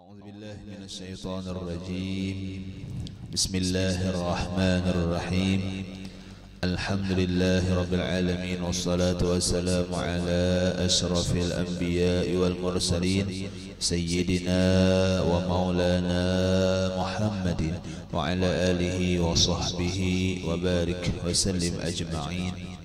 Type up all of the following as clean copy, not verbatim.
أعوذ بالله من الشيطان الرجيم. بسم الله الرحمن الرحيم. الحمد لله رب العالمين، والصلاة والسلام على أشرف الأنبياء والمرسلين سيدنا ومولانا محمد وعلى آله وصحبه وبارك وسلم أجمعين.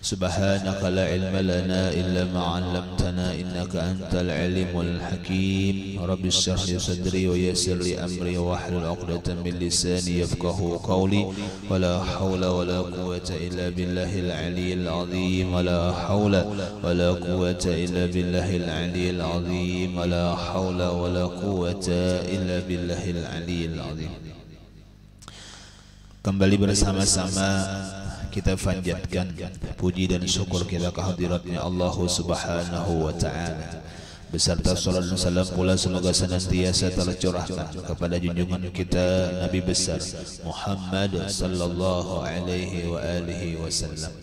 سبحانك لا علم لنا إلا ما علمتنا إنك أنت العليم الحكيم. رب اشرح لي صدري ويسر لي أمري واحلل عقدة من لساني يفقهوا قولي. ولا حول ولا قوة إلا بالله العلي العظيم. ولا حول ولا قوة إلا بالله العلي العظيم. ولا حول ولا قوة إلا بالله العلي العظيم. Kembali bersama-sama kita panjatkan puji dan syukur kita kehadiratnya Allah Subhanahu wa Ta'ala, beserta salat dan salam pula semoga senantiasa tercurahkan kepada junjungan kita Nabi besar Muhammad sallallahu alaihi wa alihi wasallam.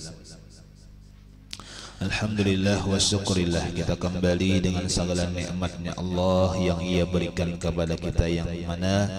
Alhamdulillah wa syukurillah, kita kembali dengan segala nikmatnya Allah yang Ia berikan kepada kita, yang mana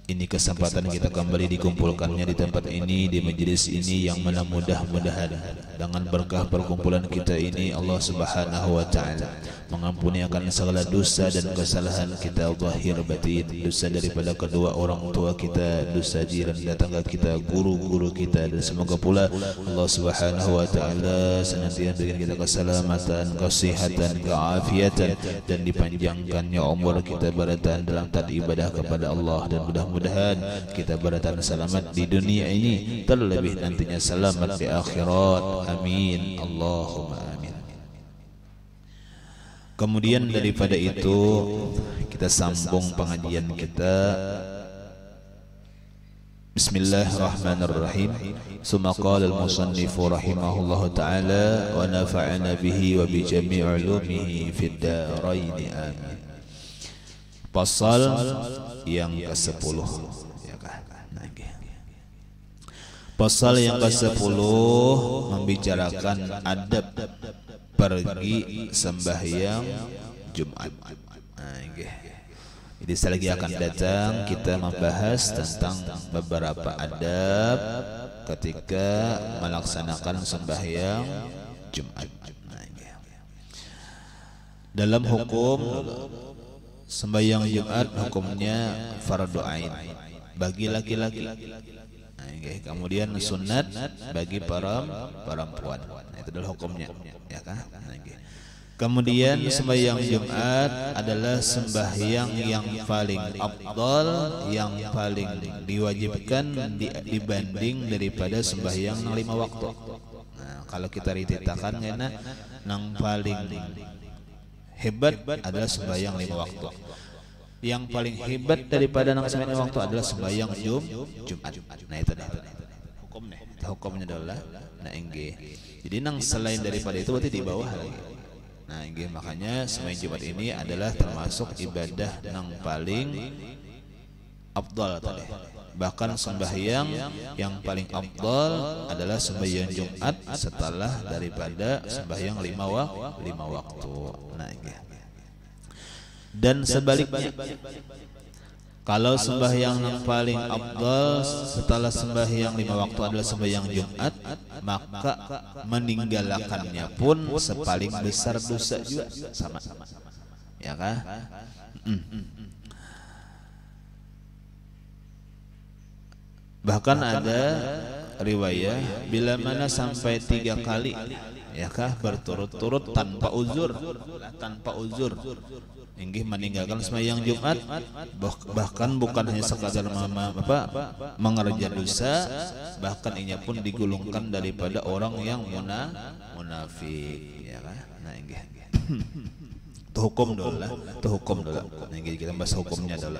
ini kesempatan kita kembali dikumpulkannya di tempat ini, di majelis ini, yang mana mudah-mudahan dengan berkah perkumpulan kita ini Allah Subhanahu wa Ta'ala mengampuni akan segala dosa dan kesalahan kita zahir batin, dosa daripada kedua orang tua kita, dosa jiran tetangga kita, guru-guru kita, dan semoga pula Allah Subhanahu wa Ta'ala senantiasa berikan kita keselamatan, kesehatan, keafiatan, dan dipanjangkannya umur kita bertahan dalam taat ibadah kepada Allah, dan mudah-mudahan kita bertahan selamat di dunia ini, terlebih nantinya selamat di akhirat. Amin, Allahumma amin. Kemudian daripada itu kita sambung pengajian kita. Bismillahirrahmanirrahim. Summa qala al-musannif rahimahullahu ta'ala wa nafa'ana bihi wa bi jami' ulumihi fid darain amin. Pasal yang ke-10, ya kan? Pasal yang ke-10 membicarakan adab pergi sembahyang Jumat. Jadi selagi akan datang kita membahas tentang beberapa adab ketika melaksanakan sembahyang Jumat. Dalam hukum sembahyang Jumat, hukumnya fardu ain bagi laki-laki. Kemudian sunat bagi perempuan. Itu adalah hukumnya, ya kan? Kemudian sembahyang Jumat adalah sembahyang yang paling afdal, yang paling diwajibkan dibanding daripada sembahyang 5 waktu. Nah, kalau kita rititakan karena yang paling hebat adalah sembahyang 5 waktu. Yang paling hebat daripada sembahyang 5 waktu adalah sembahyang Jumat. Nah, itu dah hukumnya. Hukumnya adalah jadi nang selain daripada itu berarti di bawah lagi. Nah, makanya sembahyang Jumat ini adalah termasuk ibadah yang paling afdal tadi. Bahkan sembahyang yang paling afdal adalah sembahyang Jumat setelah daripada sembahyang 5 waktu. Nah, dan sebaliknya, kalau sembahyang yang paling afdal setelah sembahyang 5 waktu adalah sembahyang Jumat, maka meninggalkannya pun sepaling besar dosa juga, sama, ya kan? Bahkan ada riwayat bila mana sampai 3 kali, ya kah, berturut-turut tanpa uzur, inggih meninggalkan sembahyang Jumat, bahkan bukan hanya sekadar mengerja dosa, bahkan ini pun digulungkan daripada orang yang munafik, ya kan? Nah, inggih itu hukum dulu. Nah, kita bahas hukumnya dulu.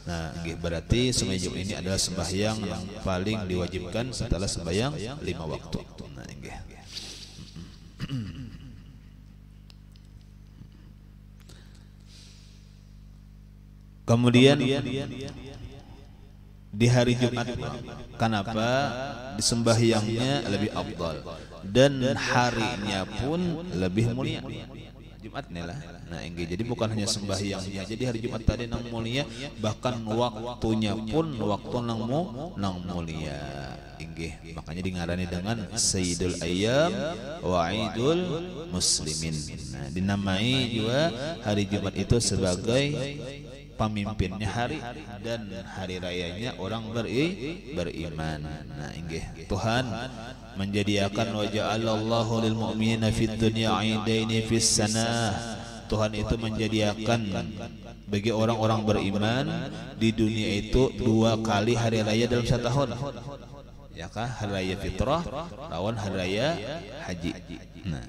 Nah, berarti sembahyang Jumat ini adalah sembahyang yang paling diwajibkan setelah sembahyang 5 waktu. Nah, kemudian di hari Jumat, kenapa disembahyangnya lebih afdal dan harinya pun lebih mulia? Jumat nih lah. Nah inggih jadi bukan hanya sembahyangnya, jadi hari Jumat tadi nang mulia, bahkan waktunya pun waktu nang mulia. Inggih makanya dingarani dengan Sayyidul Ayyam wa Idul Muslimin. Nah dinamai juga hari Jumat itu sebagai pemimpinnya hari dan hari rayanya orang beriman. Nah inggih Tuhan menjadikan wa ja'alallahu lil mu'minina fid dunya 'idaini fis sanah. Tuhan itu menjadikan bagi orang-orang beriman di dunia itu 2 kali hari raya dalam 1 tahun. Ya kah? Hari raya fitrah lawan hari raya haji. Nah,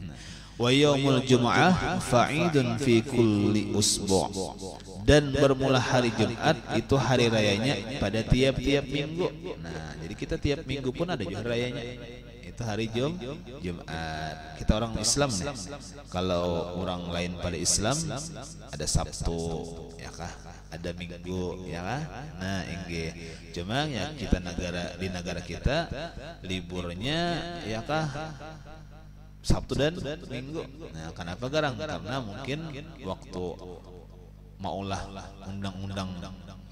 wa yaumul jumu'ah fa'idun fi kulli usbu'. Dan bermula hari Jumat itu hari rayanya pada tiap-tiap minggu. Nah, jadi kita tiap minggu pun ada juga rayanya. Itu hari Jumat. Kita orang Islam nih. Kalau orang lain pada Islam ada Sabtu, ya kah? Ada Minggu, ya kah? Nah, inggih. Cuma ya kita di negara kita liburnya ya kah? Sabtu dan Minggu. Nah, kenapa garang? Karena mungkin waktu maulah undang-undang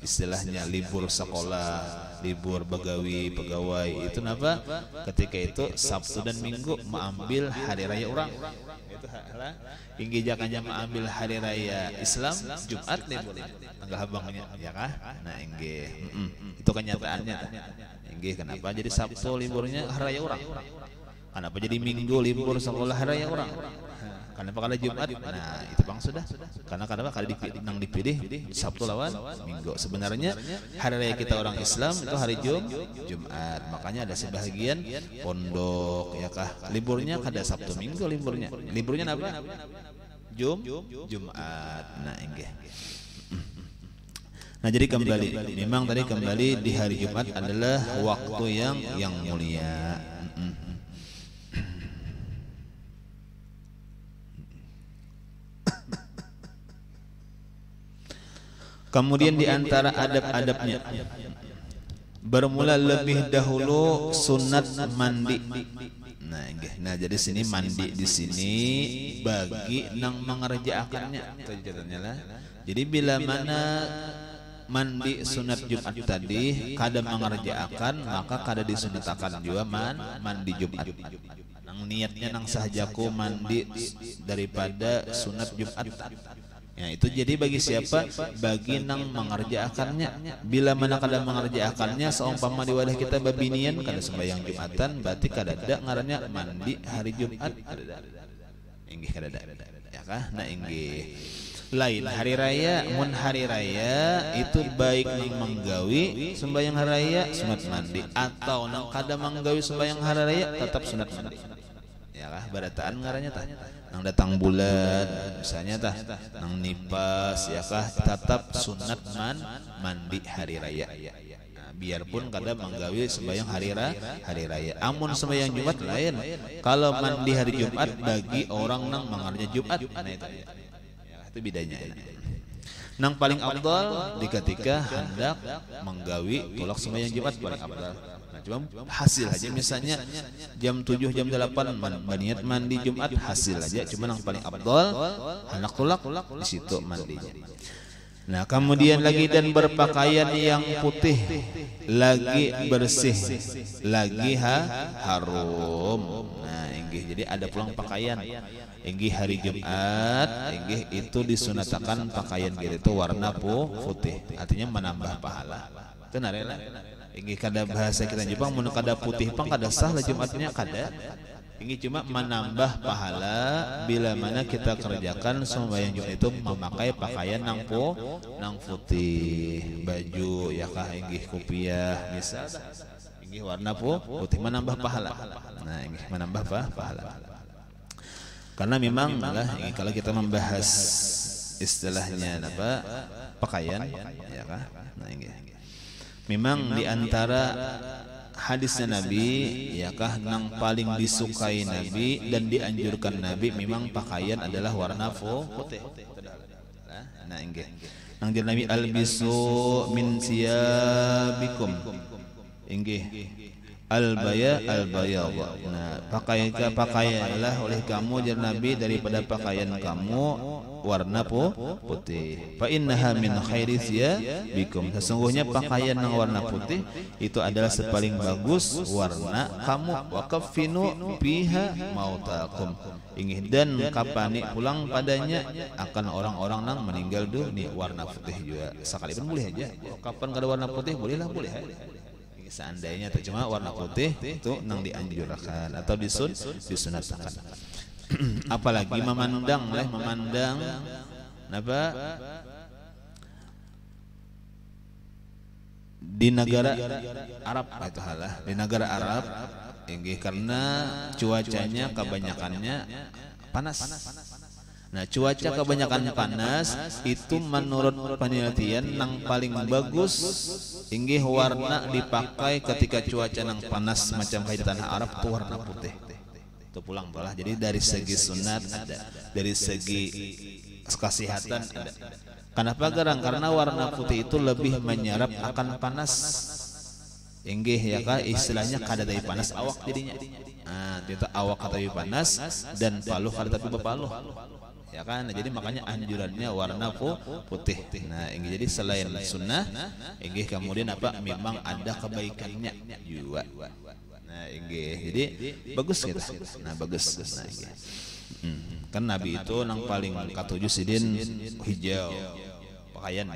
istilahnya libur sekolah, libur pegawai itu kenapa? Ketika itu Sabtu dan Minggu mengambil hari raya orang. Itu inggih jangan mengambil hari raya Islam Jumat libur. Tanggal habangnya ya kah? Nah inggih. Itu kenyataannya. Inggih kenapa jadi Sabtu liburnya hari raya orang? Kenapa jadi Minggu libur sekolah hari raya orang? Kenapa kada Jumat? Nah itu bang sudah. Karena kenapa kada dipilih Sabtu lawan Minggu. Sebenarnya hari raya kita orang Islam itu hari Jumat. Makanya ada sebagian pondok ya kah liburnya kada Sabtu Minggu liburnya. Liburnya apa? Jumat. Nah inggih. Nah jadi kembali, memang tadi kembali di hari Jumat adalah waktu yang mulia. Kemudian di antara adab-adabnya bermula lebih dahulu sunat mandi. Nah jadi sini mandi di sini bagi nang mengerjakannya. Jadi bila mana mandi sunat Jumat tadi kada mengerjakan maka kada disunatakan juga mandi Jumat. Nang niatnya nang sahajaku mandi daripada sunat Jumat. Ya itu jadi bagi siapa? Bagi nang mengerjakannya. Bila mana kada mengerjakannya seumpama di wadah kita babinian kada sembahyang Jumatan berarti kada ada ngarannya mandi hari Jumat. Inggih kada ada. Ya kah? Nah inggih. Lain hari raya, mun hari raya itu baik nang menggawi sembahyang hari raya sunat mandi atau nang kada menggawi sembahyang hari raya tetap sunat mandi. Ya kah? Barataan ngarannya tah. Nang datang bulan misalnya tah nang nipas ya kah tetap sunat mandi hari raya. Nah, biarpun kada menggawi sembahyang hari raya. Amun sembahyang Jumat lain. Kalau mandi hari Jumat bagi orang nang mengerja Jumat. Nah itu. Ya, itu bedanya. Nang paling afdal di ketika hendak menggawi tulak sembahyang Jumat paling afdal. Cuma hasil aja misalnya jam 7 jam 8 niat mandi Jumat hasil aja cuma yang paling afdal hendak tulak di situ mandinya. Nah kemudian lagi dan berpakaian yang putih lagi bersih lagi harum. Nah inggih jadi ada pulang pakaian inggih hari Jumat inggih itu disunatakan pakaian gitu warna putih artinya menambah pahala. Itu narela. Inggih kada bahasa kita Jepang mun kada putih pang kada sah lah Jumatnya kada. Inggih cuma menambah pahala bila mana kita kerjakan sembahyang Jumat itu memakai pakaian nang putih, baju ya kah inggih kopiah misal. Inggih warna putih menambah pahala. Nah inggih menambah pahala. Karena memang lah kalau kita membahas istilahnya apa pakaian ya kah. Nah inggih memang diantara hadisnya Nabi ya kah nang paling disukai Nabi dan dianjurkan Nabi memang pakaian adalah warna putih. Nah inggih nang Nabi albisu min siyabikum inggih al-bayad. Nah, pakaianlah oleh kamu jar Nabi daripada pakaian kamu warna putih. Fa innaha min khairi bikum. Sesungguhnya pakaian yang warna putih itu adalah sepaling bagus warna kamu. Wa kaffinu biha mautakum. Ingih dan kapani pulang padanya akan orang-orang yang meninggal dunia warna putih juga. Sekali pun boleh aja. Kapan kada warna putih bolehlah boleh. Seandainya tak cuma warna putih itu nang dianjurkan atau disunatkan. Apalagi memandang apa di negara Arab itu halah di negara Arab inggih karena cuacanya kebanyakannya panas. Nah, cuaca kebanyakan panas itu menurut penelitian yang paling bagus inggih warna dipakai ketika cuaca nang panas macam kayak di tanah Arab itu warna putih. Itu pulang balah. Jadi dari segi sunat ada, dari segi kesehatan ada. Kenapa garang? Karena warna putih itu lebih menyerap akan panas. Inggih ya kah istilahnya kada dari panas awak jadinya. Nah, kita awak kada dari panas dan paluh kada tapi bepaluh. Ya kan, jadi makanya anjurannya warna putih. Nah, ini jadi selain sunnah, ini kemudian apa? Memang ada kebaikannya juga. Nah, ini jadi bagus kita. Nah, bagus. Nah, ini. Kan Nabi itu nang paling katujuh sidin hijau, pakaian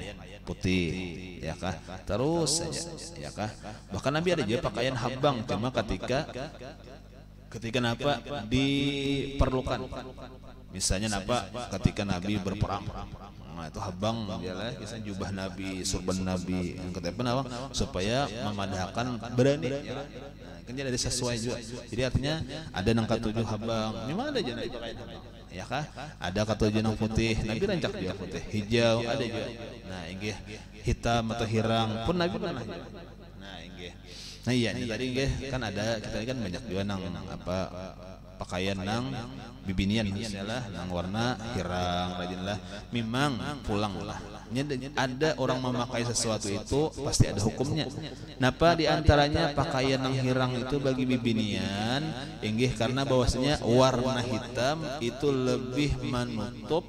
putih, ya kah? Terus saja, ya kah? Bahkan Nabi ada juga pakaian habang, cuma ketika napa diperlukan. Misalnya napa ketika Nabi berperang, nah itu habang ialah kisah jubah Nabi, surban Nabi yang kata nawang supaya memadahkan berani. Nah, kan jadi sesuai juga. Jadi artinya ada nang katujuh habang, memang ada jadi pakaian habang. Ya kah? Ada katujuh nang putih, Nabi rancak juga putih, hijau ada juga. Nah, inggih hitam atau hirang pun Nabi pernah. Nah, inggih. Nah iya nih tadi inggih kan ada kita kan banyak juga nang apa pakaian nang bibinian misalnya nang warna hirang rajinlah memang pulang lah. Ada orang memakai sesuatu itu pasti ada hukumnya. Napa diantaranya pakaian nang hirang itu bagi bibinian inggih karena bahwasanya warna hitam itu lebih menutup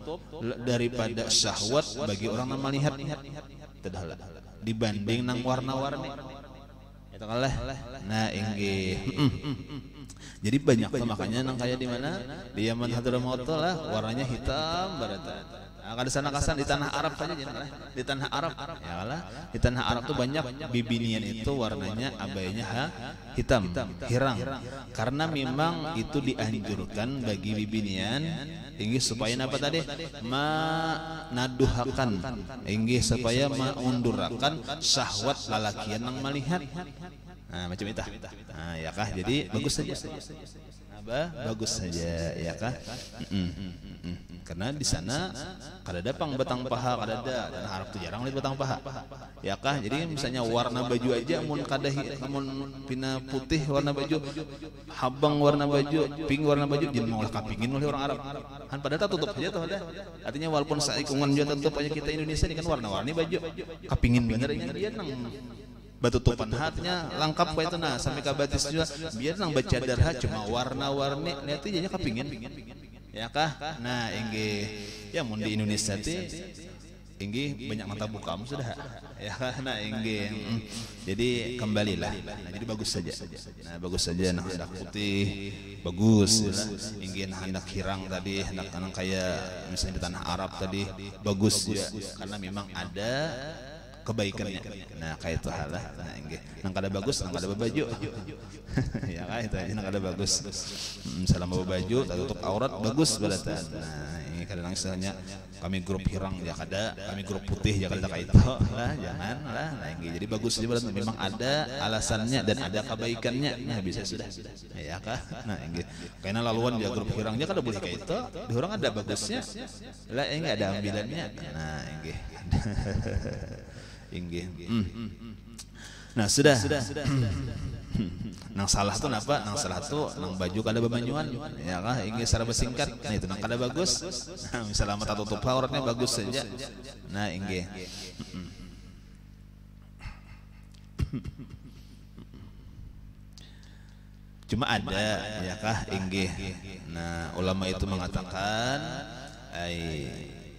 daripada syahwat bagi orang yang melihat dibanding nang warna-warni. Itu kalah. Nah inggih. Jadi banyak tuh makanya nang kayak di mana di Yaman Hadramaut lah warnanya hitam barata. Nah, kada sana kasan di tanah Arab saja di tanah Arab ya lah di tanah Arab tuh banyak bibinian itu warnanya abayanya hitam hirang karena memang itu dianjurkan bagi bibinian inggih supaya apa tadi naduhakan inggih supaya mengundurakan syahwat lalakian yang melihat. Nah, macam itu. Nah, ya kah? Jadi bagus saja. Bagus saja, ya kah? Karena di sana kada ada batang paha, kada ada. Dan Arab tuh jarang lihat batang paha. Ya kah? Jadi misalnya warna baju aja mun kada mun pina putih warna baju, habang warna baju, pink warna baju jangan mau kapingin oleh orang Arab. Han padahal tutup aja tuh ada. Artinya walaupun saikungan juga tutup aja kita Indonesia ini kan warna-warni baju. Kapingin bener ini dia nang batutupan hatnya lengkap itu nah sampai ke batis juga biar nang baca darah cuma warna-warni lihat jadinya kepingin ya kah. Nah inggih ya mun di Indonesia ti inggih banyak mata bukamu sudah ya kah. Nah inggih jadi kembalilah. Nah jadi bagus saja. Nah bagus saja nah hendak putih bagus inggih hendak hirang tadi hendak kanang kayak misalnya di tanah Arab tadi bagus juga karena memang ada kebaikannya. Nah kayak itu halah. Nah inggih nang kada bagus nang kada baju ya kan itu aja nang kada bagus selama baju tutup aurat bagus beratan. Nah ini kadang istilahnya kami grup hirang ya kada kami grup putih ya kada kayak itu lah jangan lah. Nah inggih jadi bagus aja berarti memang ada alasannya dan ada kebaikannya. Nah bisa sudah ya kah. Nah inggih karena laluan dia grup hirangnya kada boleh kayak itu di orang ada bagusnya lah enggak ada ambilannya. Nah inggih inggih. Nah sudah. Nang salah tuh napa? Nang salah tuh nang baju kada bebanyuan ya kah inggih secara bersingkat. Nah itu nang kada bagus. Nah misalnya mata tutup auratnya bagus saja. Nah inggih. Cuma ada ya kah inggih. Nah, ulama itu mengatakan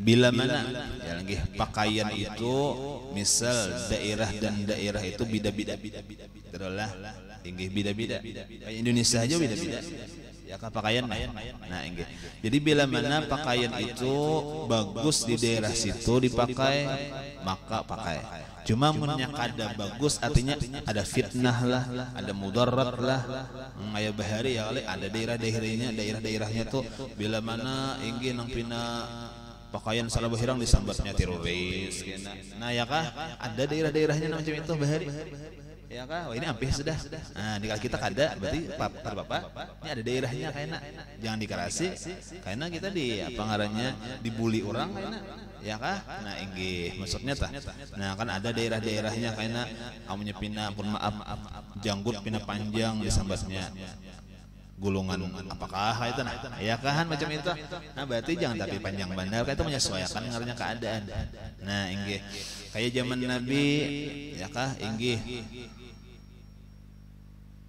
bila mana ya inggih pakaian itu misal daerah dan daerah itu beda-beda. Itulah inggih beda-beda. Indonesia aja beda-beda. Ya kah pakaian nah inggih. Jadi bila mana pakaian itu bagus di daerah situ dipakai maka pakai. Cuma munnya kada bagus artinya ada fitnah lah, ada mudarat lah. Aya bahari ya kali ada daerah-daerahnya tuh bila mana inggih nang pina pakaian salah bahirang disambatnya teroris. Nah ya kah ada daerah-daerahnya macam itu bahari. Ya kah, oh ini ampih sudah. Nah, di kita kada, berarti Bapak, ini ada daerahnya kayaknya. Jangan dikarasi, kayaknya kita di apa ngarannya dibully orang kayaknya. Ya kah? Nah, inggih maksudnya tah. Nah, kan ada daerah-daerahnya kayaknya kamunya pina pun maaf janggut pina panjang disambatnya gulungan apakah itu nah ya kan macam itu. Nah berarti jangan tapi panjang bandar itu menyesuaikan ngarannya keadaan. Nah inggih kayak zaman Nabi ya kah inggih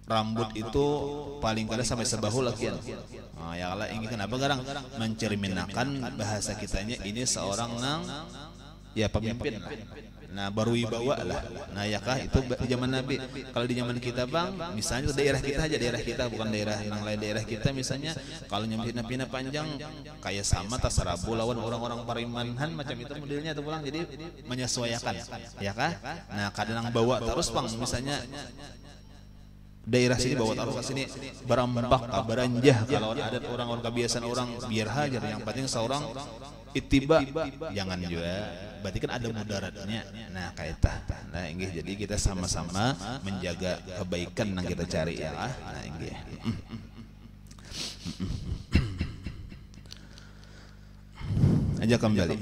rambut itu paling kada sampai sebahu lakian. Oh, ya Allah inggih kenapa garang mencerminakan bahasa kitanya ini seorang nang ya pemimpin. Nah baru wibawa lah. Nah ya kah itu di zaman Nabi. Kalau di zaman kita bang, misalnya daerah kita aja daerah kita bukan daerah yang lain daerah kita misalnya kalau nyampe pina panjang kayak sama tasarabu lawan orang-orang Parimanhan macam itu modelnya tuh pulang jadi menyesuaikan ya kah. Nah kadang bawa terus bang misalnya daerah sini bawa taruh ke sini berambak beranjah kalau adat orang-orang kebiasaan orang biar hajar yang penting seorang ittiba jangan juga berarti kan ada mudaratnya. Nah kaitah nah inggih jadi kita sama-sama menjaga kebaikan yang kita cari ya nah inggih aja kembali.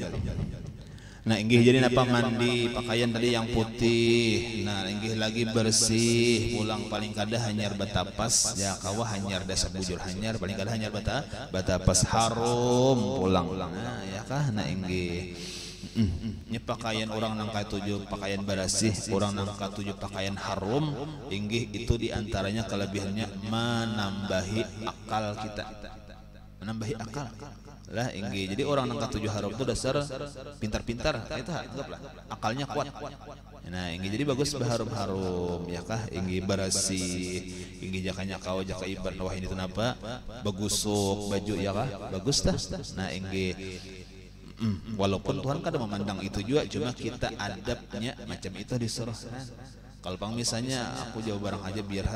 Nah inggih jadi napa mandi pakaian tadi yang putih. Nah inggih lagi bersih pulang paling kada hanyar batapas ya kawah hanyar dasa bujur hanyar paling kada hanyar batapas harum pulang. Nah ya kah nah inggih nya pakaian orang nang katujuh pakaian bersih orang nang katujuh pakaian harum inggih itu diantaranya kelebihannya menambahi akal kita menambahi akal lah inggih jadi orang nang katujuh harum itu dasar pintar-pintar itu anggaplah akalnya kuat. Nah inggih jadi bagus berharum-harum ya kah inggih bersih inggih jakanya kau jaka ibar wah ini kenapa bagusuk baju ya kah bagus tah. Nah inggih walaupun Tuhan kadang memandang itu juga cuma kita adabnya macam itu disuruh. Kalau pang misalnya aku jauh barang aja biar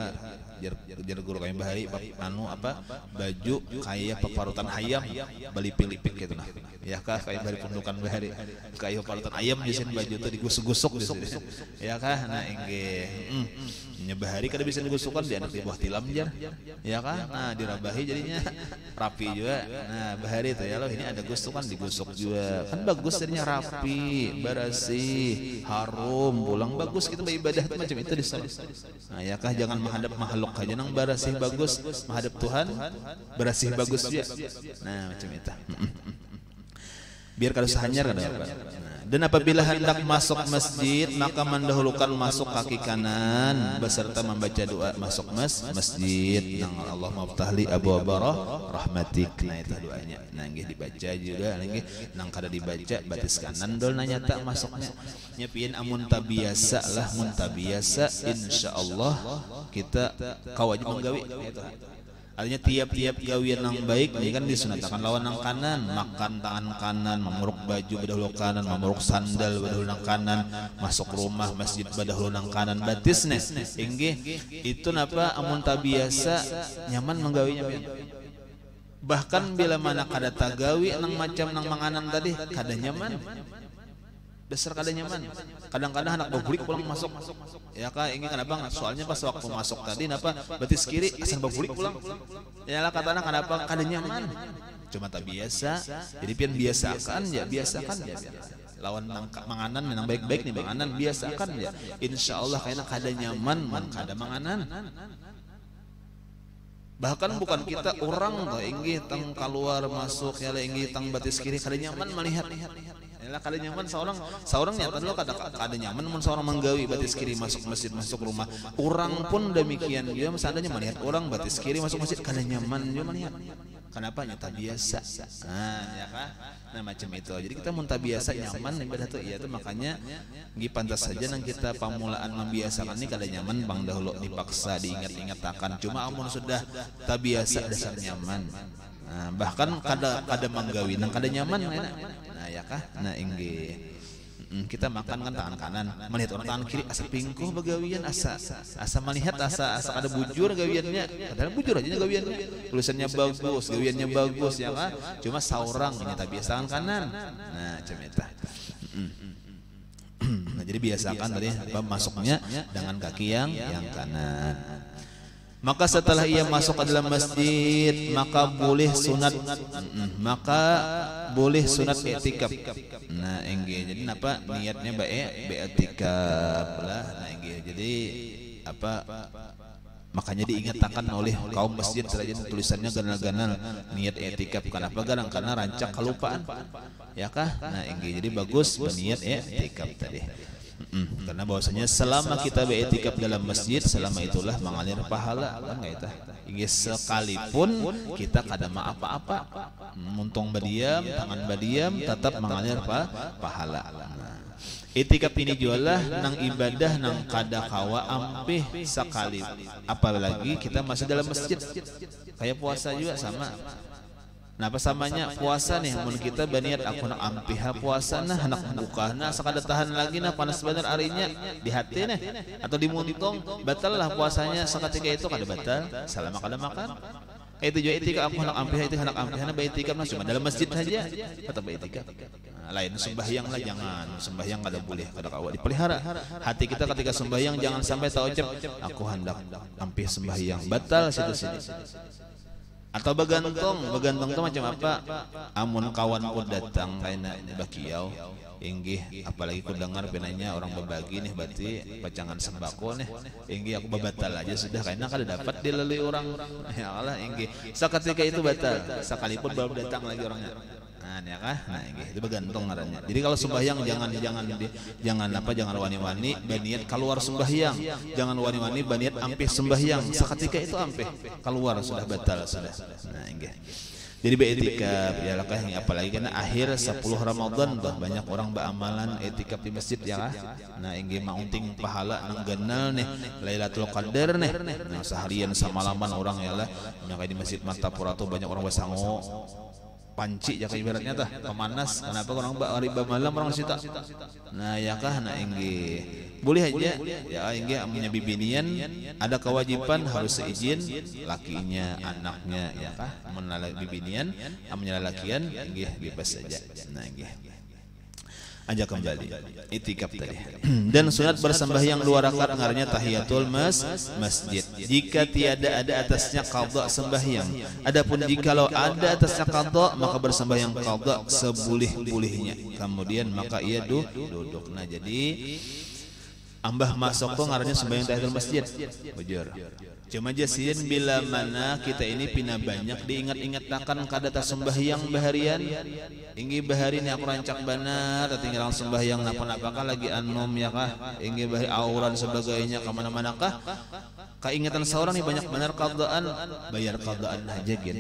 guru kayak bahari anu apa baju kayak peparutan ayam beli pilipik gitu nah ya kah kayak bahari pundukan bahari kayak peparutan ayam di sini baju itu digusuk-gusuk di sini ya kah. Nah inggih bahari kada bisa digusukan di anak di bawah tilam jar ya kah. Nah dirabahi jadinya rapi juga. Nah bahari itu ya loh ini ada gusukan digusuk juga kan bagus jadinya rapi bersih harum pulang bagus kita beribadah macam itu di sana. Nah ya kah jangan menghadap makhluk aja nang bersih bagus menghadap Tuhan bersih bagus juga. Nah macam itu biar kada sahanyar kada apa. Dan apabila hendak masuk masjid maka mendahulukan masuk kaki kanan beserta membaca doa masuk masjid nang Allah maftahli abwaaba rahmatik. Nah itu doanya nah nggih dibaca juga nggih nang kada dibaca batis kanan dol nanya tak masuknya nyepieun amun tabiasa lah mun tabiasa insyaallah kita kawajib menggawi itu. Artinya tiap-tiap gawian yang baik ini kan disunatakan lawan nang kanan makan tangan kanan memuruk baju badahulu kanan memuruk sandal badahulu nang kanan masuk rumah masjid badahulu nang kanan batisnya inggih itu napa amun tabiasa nyaman menggawinya bahkan bila mana kada tagawi nang macam nang manganan tadi kada nyaman dasar kada nyaman. Kadang-kadang anak babulik pulang masuk ya kak ingin kenapa soalnya pas waktu masuk tadi napa betis kiri asal babulik pulang ya lah katanya kenapa kada nyaman cuma tak biasa jadi pian biasakan ya lawan manganan yang baik-baik nih manganan biasakan ya insyaallah kayaknya kada nyaman man kada manganan. Bahkan bukan kita orang tuh inggih tang keluar masuk ya inggih tang batis kiri kada nyaman melihat Yalah kada nyaman seorang nyata dulu kada nyaman mun seorang menggawi batis kiri masuk masjid masuk rumah. Orang pun demikian dia seandainya melihat orang batis kiri masuk masjid kada nyaman dia melihat. Kenapa nyata biasa. Nah, ya kah? Nah macam itu. Jadi kita mun biasa nyaman ibadah tuh iya tuh makanya gi pantas saja nang kita pamulaan membiasakan ini kada nyaman bang dahulu dipaksa diingat-ingat akan. Cuma amun sudah biasa dasar nyaman. Nah, bahkan kada manggawi nang kada nyaman nah ya kah nah inggih kita makan kan tangan kanan melihat orang tangan kiri asa pingkuh begawian asa melihat asa kada bujur gawiannya padahal bujur aja gawiannya tulisannya bagus gawiannya bagus ya kah cuma saurang nyata biasa tangan kanan nah macam eta. Nah jadi biasakan tadi masuknya dengan kaki yang kanan. Maka setelah ia masuk ke dalam masjid maka boleh sunat i'tikaf. Nah enggih jadi apa niatnya i'tikaf lah. Nah enggih jadi apa makanya diingatkan oleh kaum masjid terjadi tulisannya ganal-ganal niat i'tikaf. Kenapa ganal? Karena rancak kelupaan ya kah. Nah enggih jadi bagus berniat i'tikaf tadi. Karena bahwasanya selama kita beretikaf dalam masjid selama itulah mengalir pahala kan kita hingga sekalipun kita kada apa-apa muntung badiam tangan badiam tetap mengalir pahala. Itikaf ini jualah nang ibadah nang kada kawa ampih sekali apalagi kita masih dalam masjid kayak puasa juga sama. Nah apa samanya puasa nih mun kita baniat aku nak ampiha puasa nah hendak buka nah sakada tahan lagi nah panas bener arinya di hati nih atau di muntung batal lah puasanya seketika itu kada batal selama kada makan kayak itu juga itikaf aku hendak ampiha itu hendak ampiha nah itikaf nah cuma dalam masjid saja tetap itikaf. Nah, lain sembahyang lah jangan sembahyang kada boleh kada kawa dipelihara hati kita ketika sembahyang jangan sampai tak ucap aku hendak ampih sembahyang batal situ sini. Atau begantung tuh macam apa? Amun kawan ku datang kaina bakiau, inggih apalagi ku dengar penanya orang berbagi nih berarti pacangan sembako nih, inggih aku batal aja sudah karena kada dapat dilalui orang. Ya Allah inggih. Seketika itu batal, sekalipun baru datang lagi orangnya. Nah, ya kah? Nah, itu bergantung ngarannya. Jadi kalau sembahyang jangan wani-wani baniat keluar sembahyang. Jangan wani-wani baniat ampih sembahyang. Seketika itu ampih keluar sudah batal sudah. Nah, inggih. Jadi beretikaf ya lah ini apalagi karena akhir 10 Ramadan tuh banyak orang beramalan etikaf di masjid ya kah. Nah, inggih maunting pahala nang ganal nih Lailatul Qadar nih. Nah, seharian samalaman orang ya lah kayak di Masjid Martapura tuh banyak orang bersango panci ya ibaratnya tah pemanas kenapa orang hari malam orang sita. Nah ya kah nah inggih boleh aja ya inggih amunnya bibinian ada kewajiban harus seizin lakinya anaknya ya kah amun bibinian amunnya lalakian inggih bebas saja. Nah inggih aja kembali itikaf tadi. Dan sunat bersembahyang 2 rakaat ngarannya tahiyatul masjid jika tiada ada atasnya qadha sembahyang. Adapun jikalau ada atasnya qadha maka bersembahyang qadha seboleh-bolehnya. Kemudian maka ia duduk. Nah jadi ambah masuk tuh ngarannya sembahyang tahiyatul masjid. Bujur. Cuma jasin bila mana kita ini pina banyak diingat-ingatkan kadata sembahyang baharian inggi bahari ini aku rancak benar tinggal sembahyang napa-napa kah lagi anom ya kah inggi bahari auran sebagainya kemana-mana kah keingatan seorang nih banyak benar qadaan bayar qadaan aja gin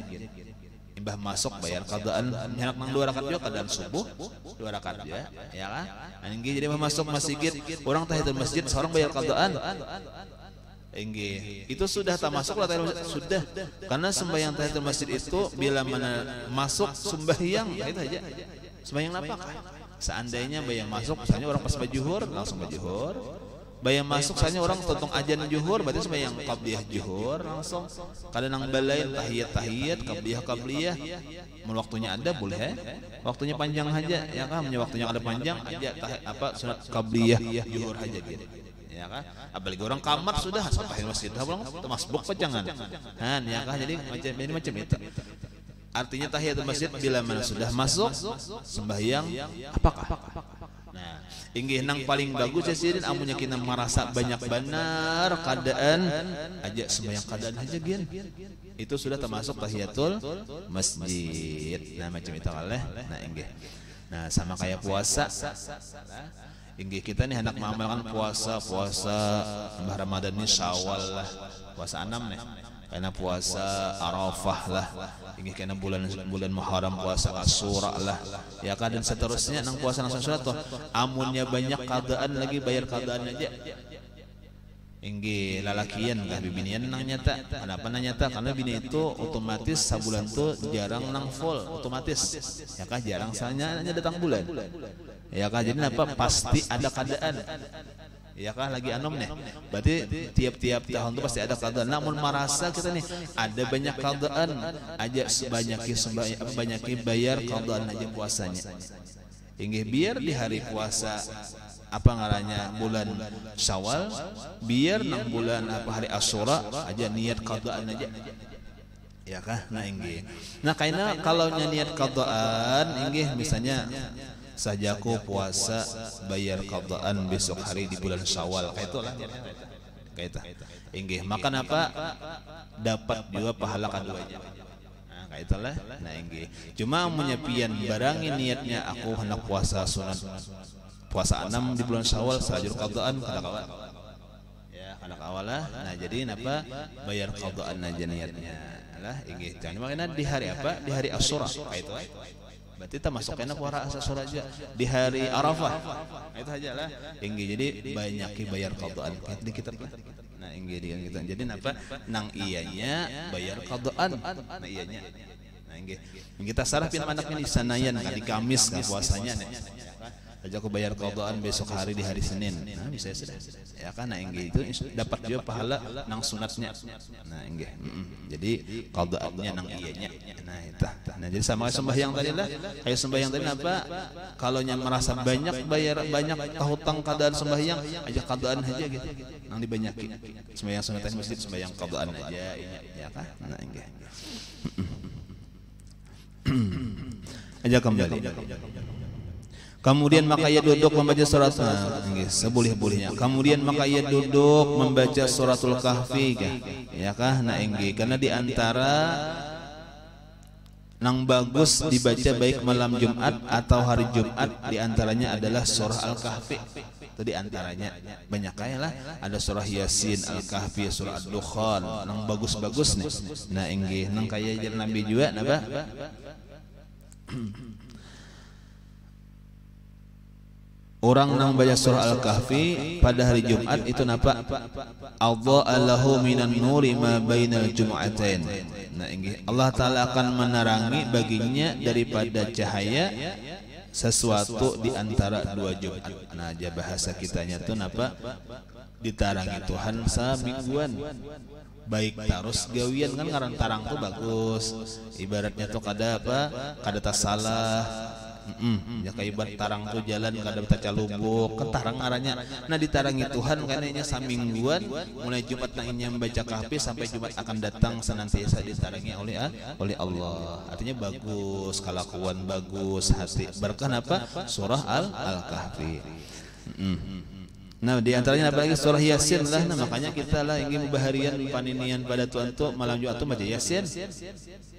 imbah masuk bayar qadaan nyanak nang 2 rakaat juga kadang subuh 2 rakaat ya kah inggi jadi masuk masjid orang tahiyatul masjid seorang bayar qadaan. Enggih, itu sudah tak masuk lah tahiyatul masjid sudah. Karena sembahyang tahiyatul masjid itu bila mana masuk sembahyang itu aja. Sembahyang apa? Seandainya bayang masuk, misalnya orang pas bajuhur langsung bajuhur. Bayang masuk, misalnya orang tonton ajan juhur, berarti sembahyang qabliyah juhur langsung. Kadang nang balain tahiyat qabliyah. Mun waktunya ada boleh, waktunya panjang aja ya kan? Waktunya ada panjang aja sunat qabliyah juhur aja gitu. Ya kan apalagi orang kamar sudah sampai masjid orang masbuk pajangan kan ya kan jadi macam itu artinya tahiyatul masjid bila mana sudah masuk sembahyang apakah. Nah inggih nang paling bagus ya sidin amunnya kita merasa banyak benar keadaan aja sembahyang keadaan aja gin itu sudah termasuk tahiyatul masjid. Nah macam itu kaleh. Nah inggih Nah sama kayak puasa. Inggih kita nih hendak mengamalkan puasa Ramadan ini Syawal lah, puasa 6 nih. Karena puasa Arafah lah, ini kena bulan Muharram puasa Asyura lah, ya kan, dan seterusnya nang puasa nang suatu. Amunnya banyak keadaan lagi bayar keadaan aja. Inggi lalakian kah bibinian nang nyata. Kenapa nang nyata? Karena bini itu otomatis sabulan tuh jarang nang full otomatis. Ya kah jarang soalnya datang bulan. Ya kah jadi apa? Pasti ada keadaan. Ya kah lagi anom nih. Berarti tiap-tiap tahun itu pasti ada keadaan. Namun merasa kita nih ada banyak keadaan aja banyakin bayar keadaan aja puasanya. Inggih biar di hari puasa apa ngarannya bulan Syawal, biar nang bulan apa hari Asyura aja niat qadaan aja. Ya kah? Nah inggih. Nah karena kalau niat qadaan inggih misalnya sajaku puasa bayar qadaan besok hari di bulan Syawal kayak itulah. Kayak itu. Inggih. Makan apa? Dapat juga pahala keduanya. Nah, kayak itulah. Nah inggih. Cuma menyepian barangin niatnya aku hendak puasa sunat puasa 6 di bulan Syawal sajur qadaan kada kawa. Ya, kada kawalah. Nah, jadi napa bayar qadaan aja niatnya. Lah inggih. Jangan makanya di hari apa? Di hari Asyura. Kayak itu. Berarti kita masuknya puasa Asyura aja di hari Arafah. Itu aja lah. Inggih. Jadi banyak bayar qadaan. Di kita. Nah, inggih dia kita. Jadi napa? Nang iyanya bayar qadaan. Nah, iyanya. Nah, inggih. Kita sarafin anaknya di sanayan di Kamis kan puasanya nih. Aja aku bayar qadaan besok hari di hari Senin. Nah, bisa sudah. Ya kan nah inggih itu dapat juga pahala nang sunatnya. Nah, inggih. Jadi qadaannya nang iyanya. Nah, itu. Nah, jadi sama sembahyang tadi lah. Kayak sembahyang tadi apa? Kalau yang merasa banyak bayar banyak hutang qadaan sembahyang, aja qadaan aja gitu. Nang dibanyakin. Sembahyang sunat masjid sembahyang qadaan aja ya kan? Nah, inggih. Aja kembali. Kemudian maka ia duduk membaca surat seboleh-bolehnya. Kemudian maka ia duduk membaca suratul Kahfi ya kah? Nah inggih karena di antara nang bagus dibaca baik malam Jumat atau hari Jumat di antaranya adalah surah Al-Kahfi. Itu di antaranya banyak kaya lah, ada surah Yasin, Al-Kahfi, surah Ad-Dukhan nang bagus-bagus nih. Nah inggih nang kaya jar Nabi juga napa? Orang nang baca surah Al-Kahfi pada hari Jumat itu napa? Adha'allahu minan nuri ma bainal jum'atain. Nah, inggih Allah Ta'ala akan menerangi baginya daripada cahaya sesuatu di antara dua Jumat. Nah, aja bahasa kitanya tuh napa? Ditarangi Tuhan samingguan. Baik tarus gawian kan ngaran tarang tuh bagus. Ibaratnya tuh kada apa? Kada tas salah. Ya kayak tarang tuh jalan kada betaca lubuk kan tarang arahnya. Nah ditarangi Tuhan karena samingguan mulai Jumat nangnya membaca Kahfi sampai Jumat akan datang senantiasa ditarangi oleh Allah. Artinya bagus, kelakuan bagus, hati berkah apa? Surah Al-Kahfi. Nah di antaranya apa lagi surah Yasin lah. Nah makanya kita lah ingin baharian paninian pada Tuhan tuh malam Jumat tuh baca Yasin.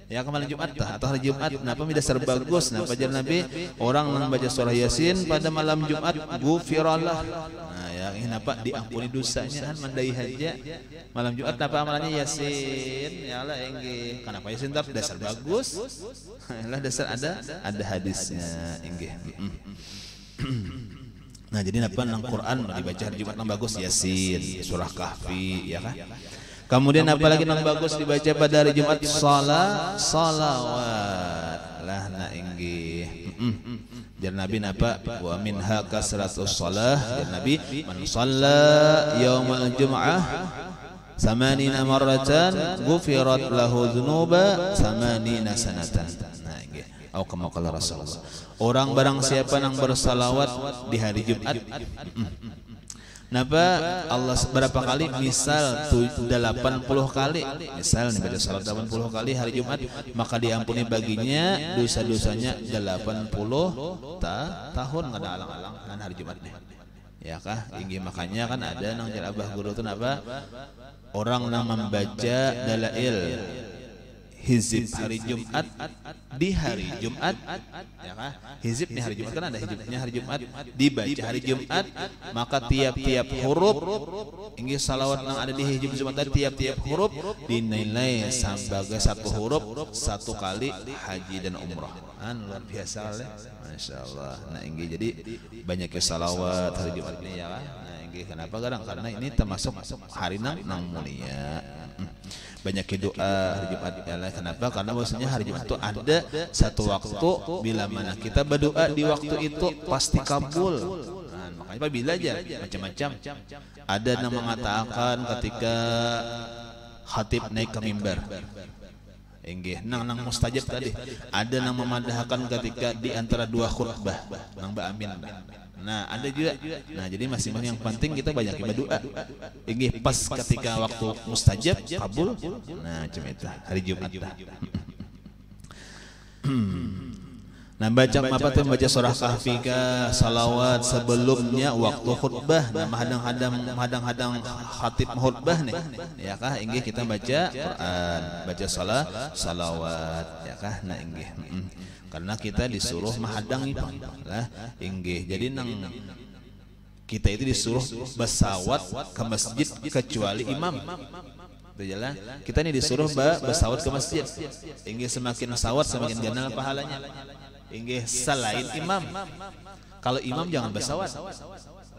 Ya ke malam Jumat atau hari Jumat. Kenapa dasar bagus? Nah pajar Nabi orang yang baca surah Yasin pada malam Jumat gufirallah. Nah ya kenapa diampuni dosanya kan mandai haja. Malam Jumat apa amalannya Yasin? Ya Allah inggih. Kenapa Yasin tapi dasar bagus? Lah dasar ada hadisnya inggih. Nah jadi apa nang Quran dibaca hari Jumat nang bagus Yasin, surah Kahfi ya kan. Kemudian apalagi nang bagus dibaca pada hari Jumat salawat lah na inggih. Jar Nabi napa wa minha kasratus shalah jar Nabi man shalla yaumal jum'ah samanina marratan ghufirat lahu dzunuba samanina sanatan. Nah inggih au kama qala Rasulullah. Orang barang siapa nang bersalawat di hari Jumat napa Allah berapa kali misal 80 kali misal nih baca salat 80 kali hari Jumat maka diampuni baginya dosa-dosanya 80 tahun kada alang-alang kan hari Jumat nih ya kah inggih makanya kan ada nang jar Abah Guru itu napa orang nang membaca dalail hizib hari Jumat di hari Jumat, ya kah? Hizib di hari Jumat, kan ada hizibnya hari Jumat, dibaca hari Jumat, maka tiap-tiap huruf inggih salawat yang ada di hizib Jumat tadi, tiap-tiap huruf dinilai sebagai satu huruf satu kali haji dan umrah. Luar biasa lah, masya Allah. Nah inggih jadi banyak salawat hari Jumat ini ya kah? Nah inggih kenapa kadang karena ini termasuk hari nang mulia. Banyak doa hari Jumat ya. Kenapa? Karena maksudnya hari Jumat itu ada satu waktu bila mana kita berdoa di waktu itu pasti kabul. Nah, makanya Pak bila aja macam-macam. Ada yang mengatakan ketika khatib naik ke mimbar, inggih nang mustajab tadi. Ada yang memadahkan ketika di antara dua khutbah nang amin. Nah ada juga. Nah jadi masing-masing yang penting kita banyak berdoa. Inggih pas ketika waktu mustajab kabul. Nah cuma itu hari Jumat. Nah baca apa tuh, baca surah Kahfi ka salawat sebelumnya waktu khutbah. Nah hadang-hadang khatib khutbah nih ya kah inggih kita baca Quran, baca salawat ya kah. Nah inggih karena kita disuruh mahadang itu lah inggih. Jadi nang kita itu disuruh bersawat ke masjid kecuali imam. Berjalan kita ini disuruh bersawat ke masjid. Inggih semakin sawat semakin ganal pahalanya. Inggih selain imam. Kalau imam jangan bersawat.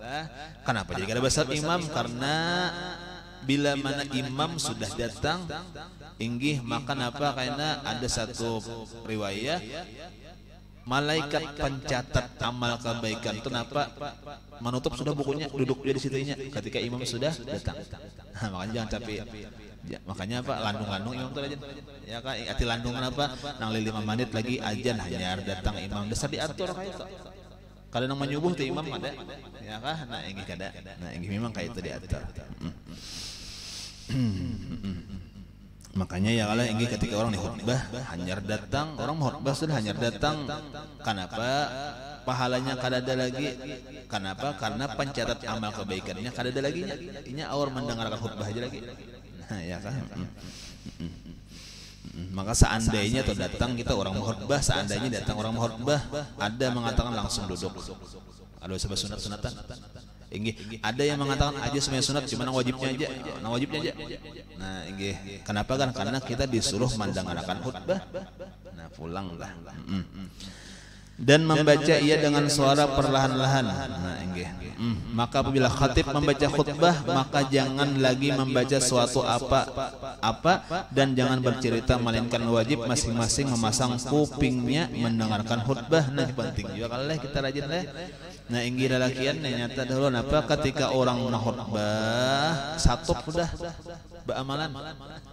Lah, kenapa jadi kada bersawat imam? Karena bila mana imam sudah datang, inggih maka apa? Karena ada satu riwayat malaikat pencatat amal kebaikan itu napa menutup sudah bukunya, duduk dia di situnya ketika imam sudah datang. Nah, makanya jangan capek. Ya, makanya apa landung-landung imam itu aja ya kak ati landung kenapa nang 5 menit lagi ajan hanya datang imam dasar diatur kayak kalau nang menyubuh tuh imam ada ya kah. Nah inggih kada. Nah inggih memang kayak itu diatur. Makanya ya kalau inggih ketika orang di khutbah hanyar datang, orang khutbah sudah hanyar datang, kenapa pahalanya kada ada lagi? Kenapa? Karena pencatat amal kebaikannya kada ada lagi. Ini orang mendengarkan khutbah aja lagi. Nah, ya kan. Maka seandainya tuh datang kita orang khutbah, seandainya datang orang khutbah, ada mengatakan langsung duduk. Ada sebab sunat-sunatan. Inggih, ada yang mengatakan aja semuanya sunat, cuma nang wajibnya aja. Nang wajibnya aja. Nah, inggih. Kenapa kan? Karena kita disuruh mendengarkan khutbah. Nah, pulanglah. Dan membaca ia dengan suara perlahan-lahan. Nah, inggih. Maka apabila khatib membaca khutbah, maka jangan lagi membaca suatu apa dan jangan bercerita, melainkan wajib masing-masing memasang kupingnya mendengarkan khutbah. Nah, penting juga kalau kita rajin lah. Nah, inggih lalakian nyata dahulu apa ketika orang khutbah satu sudah beramalan.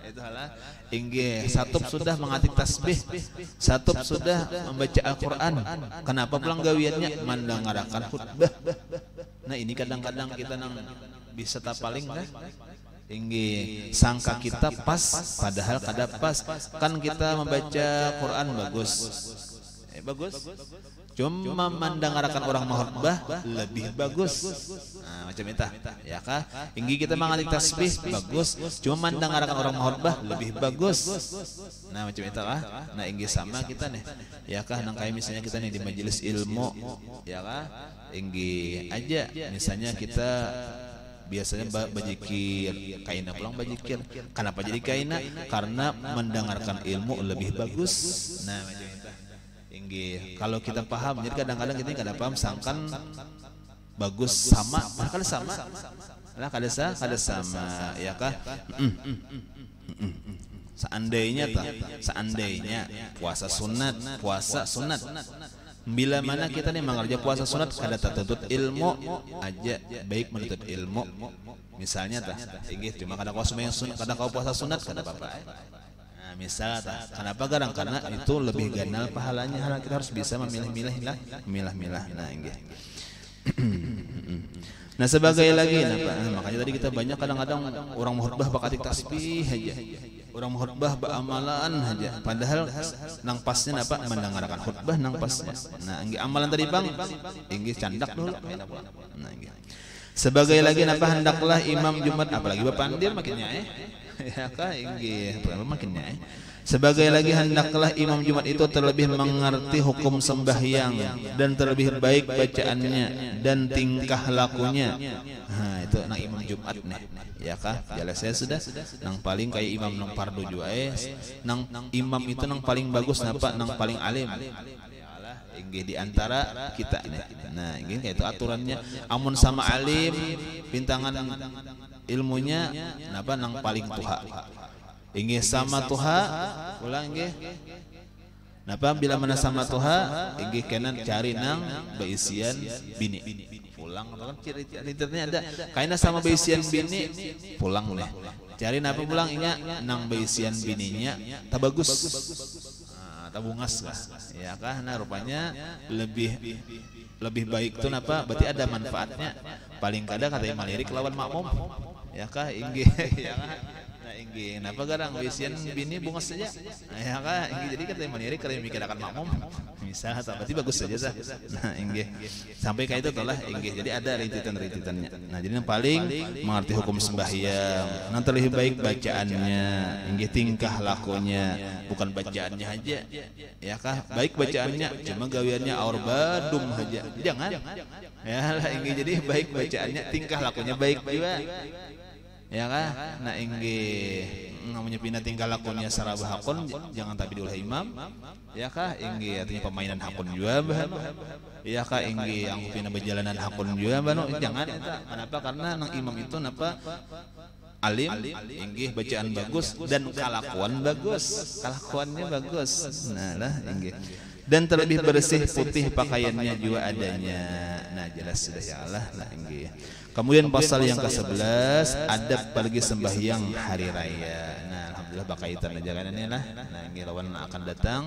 Itu halah. Inggih satu sudah mengatik tasbih, satu sudah membaca Al-Qur'an. Kenapa pulang gawiannya mendengarkan khutbah? Nah, ini kadang-kadang kita nang bisa tapaling kan? Inggih sangka kita pas padahal kada pas. Kan kita membaca Quran bagus. Bagus. Cuma mendengarkan orang khutbah lebih bagus. Nah, macam itu ya kah? Inggih kita mengatik tasbih bagus, cuma mendengarkan orang khutbah lebih bagus. Nah, macam itu kah? Nah, inggih sama kita nih. Ya kah nang kayak misalnya kita nih di majelis ilmu, ya kah? Inggih aja misalnya kita biasanya bajikir kaina pulang bajikir. Kenapa jadi kaina? Karena mendengarkan ilmu lebih bagus. Nah, macam itu. Inggih, kalau kita paham, jadi kadang-kadang kita kada paham sangkan bagus sama, padahal sama. Lah kada sama, ya kah? Seandainya puasa sunat. Bila mana kita nih mengerja puasa sunat kada tertuntut ilmu aja, baik menuntut ilmu. Misalnya inggih cuma kada kau sembahyang sunat, kada kau puasa sunat kada apa-apa. Misal kenapa garang? Karena itu lebih ganal pahalanya. Kita harus bisa memilih-milih. Nah, inggih. Nah, sebagai lagi makanya tadi kita banyak kadang-kadang orang khutbah bakatik tasbih aja. Orang khutbah beramalan aja. Padahal nang pasnya apa? Mendengarkan khutbah nang pasnya. Nah, inggih amalan tadi Bang. Inggih candak dulu. Nah, inggih. Sebagai lagi napa hendaklah imam Jumat apalagi bapandir makinnya ya kah inggih makinnya Sebagai lagi hendaklah imam Jumat itu terlebih mengerti hukum sembahyang dan terlebih baik bacaannya dan tingkah lakunya. Nah, itu nang imam Jumat nih. Ya kah? Jelas saya sudah. Nang paling kayak imam nang fardu juga nang imam itu nang paling bagus napa? Nang paling alim. Inggih di antara kita nih. Nah, inggih kayak itu aturannya. Amun sama alim, pintangan ilmunya napa nang paling tuha. Inggih sama tuha, ulang inggih. Napa bila mana sama tuha, inggih kenan cari nang beisian bini. Pulang kan ceritanya ada. Kaina sama beisian bini, pulang nih. Cari napa pulang ingat nang beisian bininya, tak bagus. Tabungas lah, ya kah? Nah rupanya lebih baik tuh napa? Berarti ada manfaatnya. Paling kada kata malirik lawan makmum, ya kah? Inggih, ya kah? Nah inggih, napa garang bisian bini bungas saja, ya kah? Inggih jadi kata malirik kalau mikir akan makmum, misal, berarti bagus saja sah. Nah inggih, sampai kayak itu tolah inggih. Jadi ada rintitan-rintitannya. Nah jadi yang paling mengerti hukum sembahyang, nanti lebih baik bacaannya, inggih tingkah lakunya, bukan bacaannya aja, ya kah? Baik bacaannya, cuma gawiannya aur badum aja, jangan. Ya lah inggih jadi baik bacaannya, tingkah lakunya baik juga. Ya kah? Nah inggih namanya pindah tingkah lakunya sarabah hakun jangan tapi diulah imam. Ya kah? Inggih artinya pemainan hakun juga bahan. Ya kah? Inggih yang pindah berjalanan hakun juga bahan. Jangan. Kenapa? Karena nang imam itu napa alim, inggih bacaan bagus dan kalakuan bagus. Kalakuannya bagus. Nah lah inggih. Dan terlebih bersih putih pakaiannya juga adanya. Nah jelas sudah ya Allah lah inggih. Kemudian pasal yang ke-11 adab pergi sembahyang hari raya. Nah alhamdulillah berkaitan aja kan ini lah. Nah ini lawan akan datang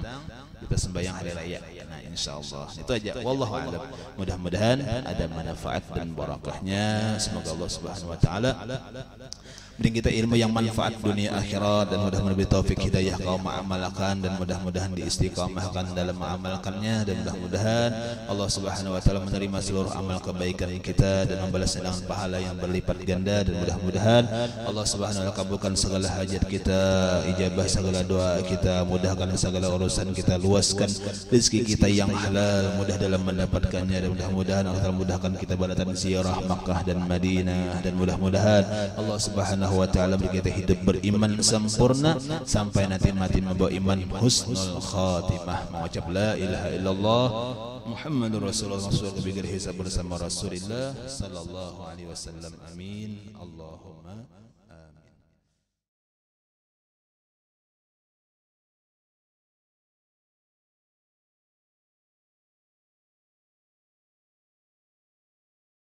kita sembahyang hari raya. Nah insyaallah itu aja. Wallahu a'lam. Mudah-mudahan ada manfaat dan barakahnya. Semoga Allah Subhanahu wa taala beri kita ilmu yang manfaat dunia akhirat dan mudah-mudahan beri taufik hidayah kaum mengamalkan dan mudah-mudahan diistiqamahkan dalam mengamalkannya dan mudah-mudahan Allah Subhanahu wa taala menerima seluruh amal kebaikan kita dan membalasnya dengan pahala yang berlipat ganda dan mudah-mudahan Allah Subhanahu wa taala kabulkan segala hajat kita, ijabah segala doa kita, mudahkan segala urusan kita, luaskan rezeki kita yang halal, mudah dalam mendapatkannya dan mudah-mudahan Allah mudahkan kita balatan ziarah Makkah dan Madinah dan mudah-mudahan Allah Subhanahu wa ta'ala beri kita hidup beriman sempurna sampai nanti mati membawa iman husnul khatimah, mengucap la ilaha illallah Muhammadur Rasulullah bigir hisab bersama Rasulullah sallallahu alaihi wasallam. Amin Allahumma amin.